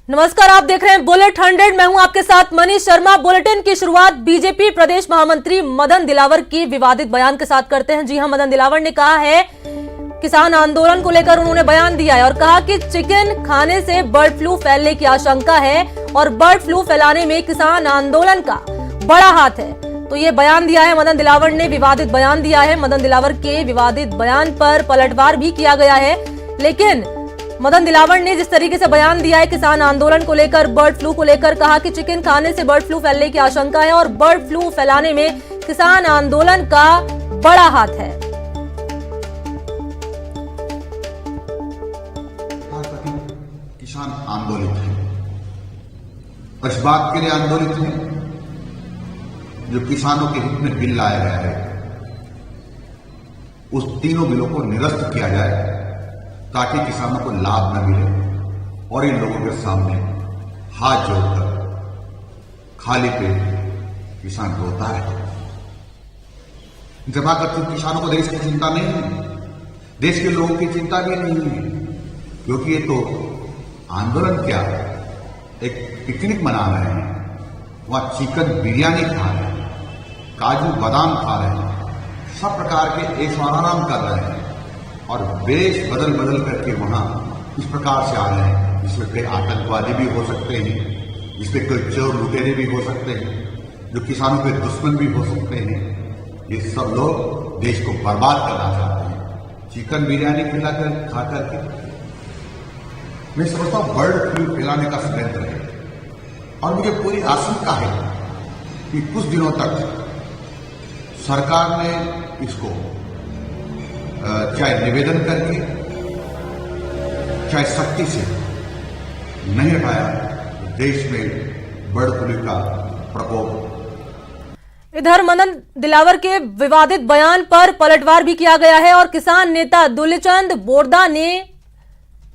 नमस्कार, आप देख रहे हैं बुलेट 100। मैं हूं आपके साथ मनीष शर्मा। बुलेटिन की शुरुआत बीजेपी प्रदेश महामंत्री मदन दिलावर की विवादित बयान के साथ करते हैं। जी हां, मदन दिलावर ने कहा है, किसान आंदोलन को लेकर उन्होंने बयान दिया है और कहा कि चिकन खाने से बर्ड फ्लू फैलने की आशंका है और बर्ड फ्लू फैलाने में किसान आंदोलन का बड़ा हाथ है। तो ये बयान दिया है मदन दिलावर ने, विवादित बयान दिया है। मदन दिलावर के विवादित बयान पर पलटवार भी किया गया है, लेकिन मदन दिलावर ने जिस तरीके से बयान दिया है किसान आंदोलन को लेकर, बर्ड फ्लू को लेकर, कहा कि चिकन खाने से बर्ड फ्लू फैलने की आशंका है और बर्ड फ्लू फैलाने में किसान आंदोलन का बड़ा हाथ है। किसान आंदोलित है और इस बात के लिए आंदोलित है जो किसानों के हित में बिल लाया गया है, उस तीनों बिलों को निरस्त किया जाए ताकि किसानों को लाभ न मिले और इन लोगों के सामने हाथ जोड़कर खाली पेट किसान रोता है। जमा करते किसानों को देश की चिंता नहीं है, देश के लोगों की चिंता भी नहीं है, क्योंकि ये तो आंदोलन क्या, एक पिकनिक मना रहे हैं, वहां चिकन बिरयानी खा रहे हैं, काजू बादाम खा रहे हैं, सब प्रकार के ऐश आराम कर रहे हैं और वेश बदल बदल करके वहां इस प्रकार से आ रहे हैं जिसमें कई आतंकवादी भी हो सकते हैं, जिसमें कोई चोर लुटेरे भी हो सकते हैं, जो किसानों के दुश्मन भी हो सकते हैं। ये सब लोग देश को बर्बाद करना चाहते हैं। चिकन बिरयानी खिलाकर खाकर के मैं समझता हूं बर्ड फ्लू फैलाने का षड्यंत्र है और मुझे पूरी आशंका है कि कुछ दिनों तक सरकार ने इसको चाहे निवेदन करके चाहे सख्ती से नहीं हटाया तो देश में बर्ड फ्लू का प्रकोप। इधर मदन दिलावर के विवादित बयान पर पलटवार भी किया गया है और किसान नेता दुल्लचंद बोरदा ने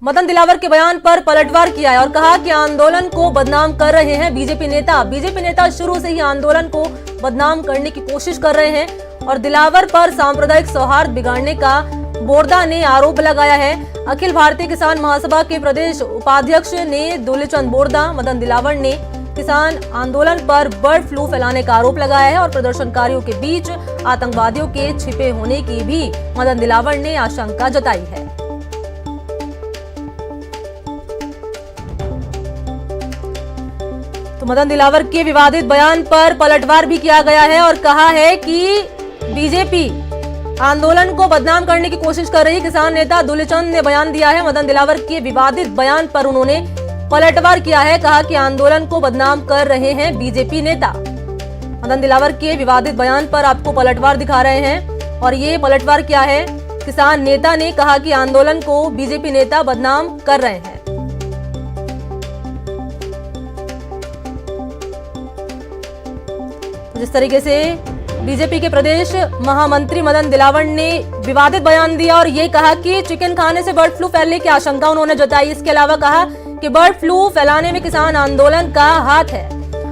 मदन दिलावर के बयान पर पलटवार किया है और कहा कि आंदोलन को बदनाम कर रहे हैं बीजेपी नेता। बीजेपी नेता शुरू से ही आंदोलन को बदनाम करने की कोशिश कर रहे हैं और दिलावर पर सांप्रदायिक सौहार्द बिगाड़ने का बोरदा ने आरोप लगाया है। अखिल भारतीय किसान महासभा के प्रदेश उपाध्यक्ष ने दुल्लचंद बोरदा, मदन दिलावर ने किसान आंदोलन पर बर्ड फ्लू फैलाने का आरोप लगाया है और प्रदर्शनकारियों के बीच आतंकवादियों के छिपे होने की भी मदन दिलावर ने आशंका जताई है। तो मदन दिलावर के विवादित बयान पर पलटवार भी किया गया है और कहा है कि बीजेपी आंदोलन को बदनाम करने की कोशिश कर रही। किसान नेता दुल्लचंद ने बयान दिया है, मदन दिलावर के विवादित बयान पर उन्होंने पलटवार किया है, कहा कि आंदोलन को बदनाम कर रहे हैं बीजेपी नेता। मदन दिलावर के विवादित बयान पर आपको पलटवार दिखा रहे हैं और ये पलटवार क्या है, किसान नेता ने कहा कि आंदोलन को बीजेपी नेता बदनाम कर रहे हैं। जिस तरीके से बीजेपी के प्रदेश महामंत्री मदन दिलावर ने विवादित बयान दिया और ये कहा कि चिकन खाने से बर्ड फ्लू फैलने की आशंका उन्होंने जताई। इसके अलावा कहा कि बर्ड फ्लू फैलाने में किसान आंदोलन का हाथ है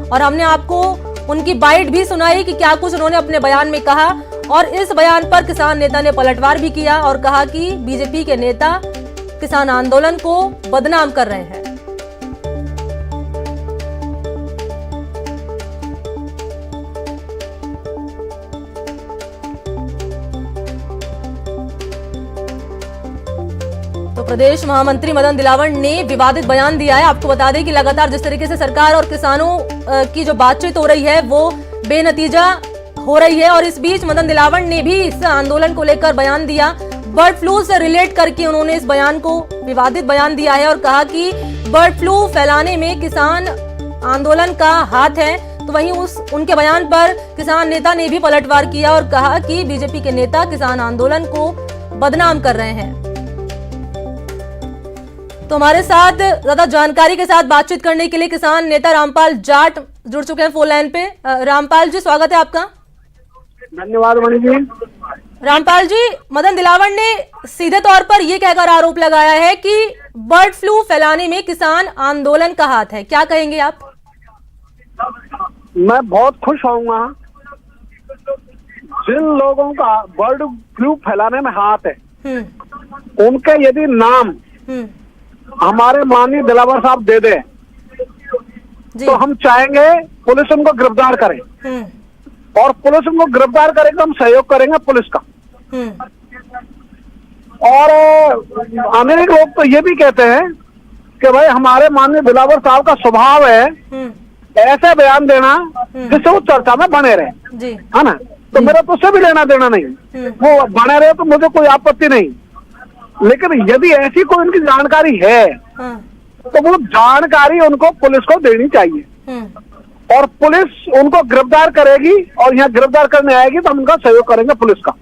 और हमने आपको उनकी बाइट भी सुनाई कि क्या कुछ उन्होंने अपने बयान में कहा और इस बयान पर किसान नेता ने पलटवार भी किया और कहा कि बीजेपी के नेता किसान आंदोलन को बदनाम कर रहे हैं। तो प्रदेश महामंत्री मदन दिलावर ने विवादित बयान दिया है। आपको बता दें कि लगातार जिस तरीके से सरकार और किसानों की जो बातचीत हो रही है वो बेनतीजा हो रही है और इस बीच मदन दिलावर ने भी इस आंदोलन को लेकर बयान दिया। बर्ड फ्लू से रिलेट करके उन्होंने इस बयान को विवादित बयान दिया है और कहा कि बर्ड फ्लू फैलाने में किसान आंदोलन का हाथ है। तो वहीं उनके बयान पर किसान नेता ने भी पलटवार किया और कहा कि बीजेपी के नेता किसान आंदोलन को बदनाम कर रहे हैं। तो हमारे साथ ज्यादा जानकारी के साथ बातचीत करने के लिए किसान नेता रामपाल जाट जुड़ चुके हैं फोन लाइन पे। रामपाल जी, स्वागत है आपका। धन्यवाद मणि जी। रामपाल जी, मदन दिलावर ने सीधे तौर पर यह कहकर आरोप लगाया है कि बर्ड फ्लू फैलाने में किसान आंदोलन का हाथ है, क्या कहेंगे आप? मैं बहुत खुश होऊंगा जिन लोगों का बर्ड फ्लू फैलाने में हाथ है, उनके यदि नाम हमारे माननीय दिलावर साहब दे दे जी। तो हम चाहेंगे पुलिस उनको गिरफ्तार करे, और पुलिस उनको गिरफ्तार करेगी तो हम सहयोग करेंगे पुलिस का। और अनेक लोग तो ये भी कहते हैं कि भाई हमारे माननीय दिलावर साहब का स्वभाव है ऐसे बयान देना जिससे वो चर्चा में बने रहे, जी। है ना। तो मेरा तो उससे भी लेना देना नहीं, वो बने रहे तो मुझे कोई आपत्ति नहीं, लेकिन यदि ऐसी कोई उनकी जानकारी है तो वो जानकारी उनको पुलिस को देनी चाहिए, और पुलिस उनको गिरफ्तार करेगी, और यहाँ गिरफ्तार करने आएगी तो हम उनका सहयोग करेंगे पुलिस का।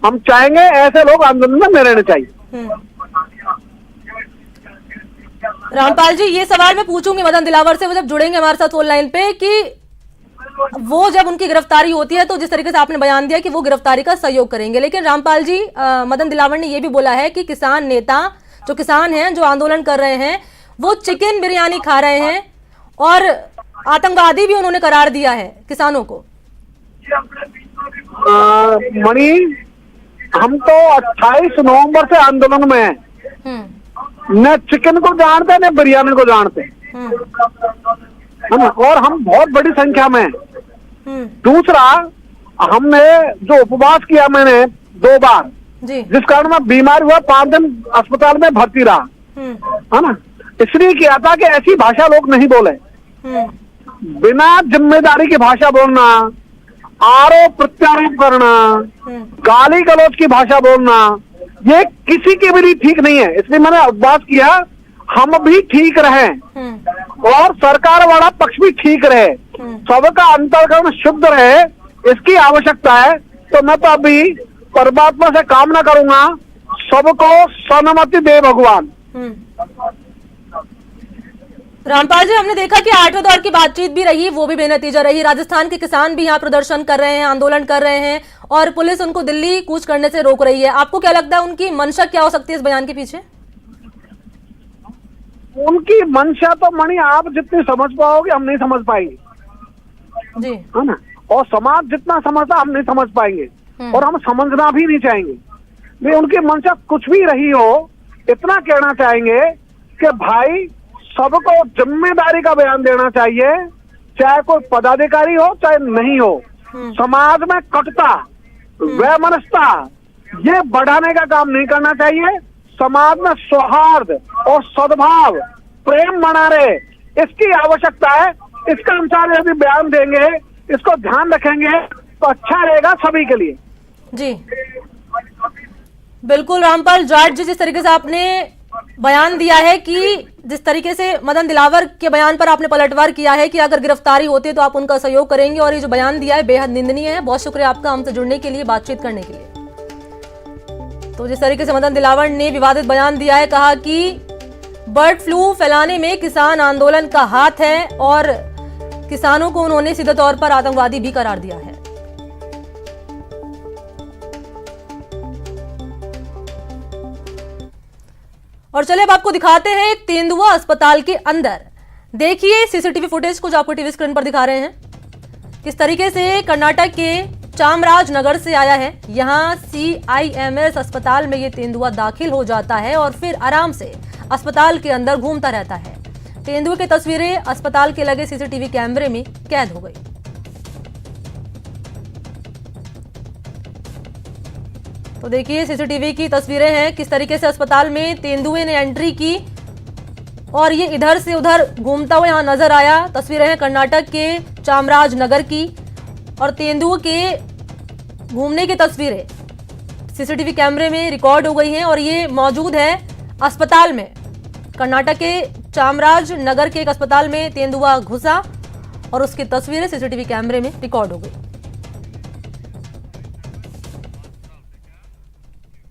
हम चाहेंगे ऐसे लोग आंदोलन में नहीं रहने चाहिए। रामपाल जी, ये सवाल मैं पूछूंगी मदन दिलावर से, वो जब जुड़ेंगे हमारे साथ फोन लाइन पे, कि वो जब उनकी गिरफ्तारी होती है तो जिस तरीके से आपने बयान दिया कि वो गिरफ्तारी का सहयोग करेंगे, लेकिन रामपाल जी, मदन दिलावर ने ये भी बोला है कि किसान नेता, जो किसान हैं जो आंदोलन कर रहे हैं, वो चिकन बिरयानी खा रहे हैं और आतंकवादी भी उन्होंने करार दिया है किसानों को। मणि, हम तो 28 नवंबर से आंदोलन में हैं, न चिकन को जानते न बिरयानी को जानते, है ना, और हम बहुत बड़ी संख्या में हैं। दूसरा, हमने जो उपवास किया मैंने 2 बार, जिस कारण मैं बीमार हुआ, 5 दिन अस्पताल में भर्ती रहा, है ना, इसलिए किया था कि ऐसी भाषा लोग नहीं बोले, बिना जिम्मेदारी की भाषा बोलना, आरोप प्रत्यारोप करना, गाली गलौज की भाषा बोलना, ये किसी के भी लिए ठीक नहीं है। इसलिए मैंने उपवास किया, हम भी ठीक रहें और सरकार वाला पक्ष भी ठीक रहे, सबका अंतर्करण शुद्ध रहे, इसकी आवश्यकता है। तो मैं तो अभी परमात्मा से कामना करूंगा सबको सन्मति दे भगवान। रामपाल जी, हमने देखा कि 8वें दौर की बातचीत भी रही, वो भी बेनतीजा रही। राजस्थान के किसान भी यहाँ प्रदर्शन कर रहे हैं, आंदोलन कर रहे हैं, और पुलिस उनको दिल्ली कूच करने से रोक रही है। आपको क्या लगता है उनकी मंशा क्या हो सकती है इस बयान के पीछे? उनकी मंशा तो मणि आप जितनी समझ पाओगे हम नहीं समझ पाएंगे, जी, है ना, और समाज जितना समझता हम नहीं समझ पाएंगे, और हम समझना भी नहीं चाहेंगे। नहीं, उनकी मंशा कुछ भी रही हो, इतना कहना चाहेंगे कि भाई सबको जिम्मेदारी का बयान देना चाहिए, चाहे कोई पदाधिकारी हो चाहे नहीं हो। समाज में कटुता, वैमनस्यता ये बढ़ाने का काम नहीं करना चाहिए। समाज में सौहार्द और सद्भाव, प्रेम बना रहे, इसकी आवश्यकता है। इसका अनुसार यदि बयान देंगे, इसको ध्यान रखेंगे तो अच्छा रहेगा सभी के लिए। जी बिल्कुल रामपाल जाट जी, जिस तरीके से आपने बयान दिया है कि जिस तरीके से मदन दिलावर के बयान पर आपने पलटवार किया है कि अगर गिरफ्तारी होती है तो आप उनका सहयोग करेंगे, और ये जो बयान दिया है बेहद निंदनीय है। बहुत शुक्रिया आपका हमसे जुड़ने के लिए, बातचीत करने के लिए। तो जिस तरीके से मदन दिलावर ने विवादित बयान दिया है, कहा कि बर्ड फ्लू फैलाने में किसान आंदोलन का हाथ है, और किसानों को उन्होंने सीधे तौर पर आतंकवादी भी करार दिया है। और चलिए अब आपको दिखाते हैं एक तेंदुआ अस्पताल के अंदर। देखिए सीसीटीवी फुटेज कुछ आपको टीवी स्क्रीन पर दिखा रहे हैं, किस तरीके से कर्नाटक के चामराजनगर से आया है। यहां CIMS अस्पताल में ये तेंदुआ दाखिल हो जाता है और फिर आराम से अस्पताल के अंदर घूमता रहता है। तेंदुए की तस्वीरें अस्पताल के लगे CCTV कैमरे में कैद हो गई। तो देखिए CCTV की तस्वीरें हैं, किस तरीके से अस्पताल में तेंदुए ने एंट्री की और ये इधर से उधर घूमता हुआ यहां नजर आया। तस्वीरें हैं कर्नाटक के चामराजनगर की, और तेंदुए के घूमने की तस्वीरें CCTV कैमरे में रिकॉर्ड हो गई हैं, और ये मौजूद है अस्पताल में। कर्नाटक के चामराजनगर के एक अस्पताल में तेंदुआ घुसा और उसकी तस्वीरें CCTV कैमरे में रिकॉर्ड हो गई।